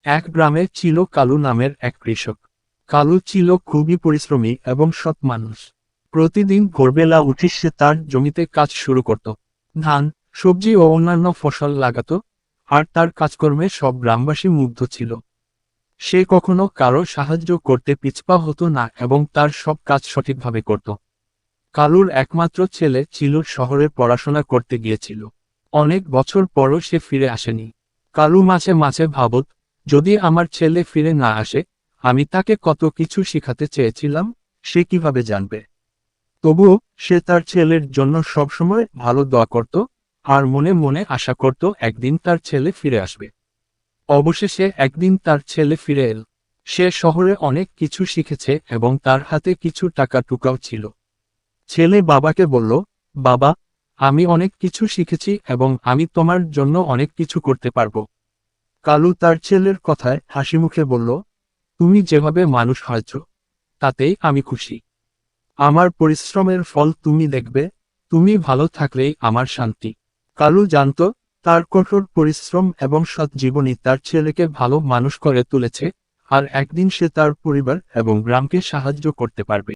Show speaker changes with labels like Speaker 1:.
Speaker 1: এক গ্রামে ছিল কালু নামের এক কৃষক। কালু ছিল খুবই পরিশ্রমী এবং সৎ মানুষ। প্রতিদিন ভোরবেলা উঠে সে তার জমিতে কাজ শুরু করত। ধান, সবজি ও অন্যান্য ফসল লাগাতো, আর তার কাজকর্মে সব গ্রামবাসী মুগ্ধ ছিল। সে কখনো কারো সাহায্য করতে পিছপা হতো না এবং তার সব কাজ সঠিকভাবে করত। কালুর একমাত্র ছেলে ছিল শহরে পড়াশোনা করতে গিয়েছিল। অনেক বছর পরও সে ফিরে আসেনি। কালু মাঝে মাঝে ভাবত, যদি আমার ছেলে ফিরে না আসে, আমি তাকে কত কিছু শিখাতে চেয়েছিলাম, সে কিভাবে জানবে। তবুও সে তার ছেলের জন্য সবসময় ভালো দোয়া করত, আর মনে মনে আশা করত একদিন তার ছেলে ফিরে আসবে। অবশেষে একদিন তার ছেলে ফিরে এল। সে শহরে অনেক কিছু শিখেছে এবং তার হাতে কিছু টাকা টুকাও ছিল। ছেলে বাবাকে বলল, বাবা, আমি অনেক কিছু শিখেছি এবং আমি তোমার জন্য অনেক কিছু করতে পারবো। কালু তার ছেলের কথায় হাসিমুখে বলল, তুমি যেভাবে মানুষ হয়েছ, তাতেই আমি খুশি। আমার পরিশ্রমের ফল তুমি দেখবে, তুমি ভালো থাকলেই আমার শান্তি। কালু জানত, তার কঠোর পরিশ্রম এবং সৎ জীবনই তার ছেলেকে ভালো মানুষ করে তুলেছে, আর একদিন সে তার পরিবার এবং গ্রামকে সাহায্য করতে পারবে।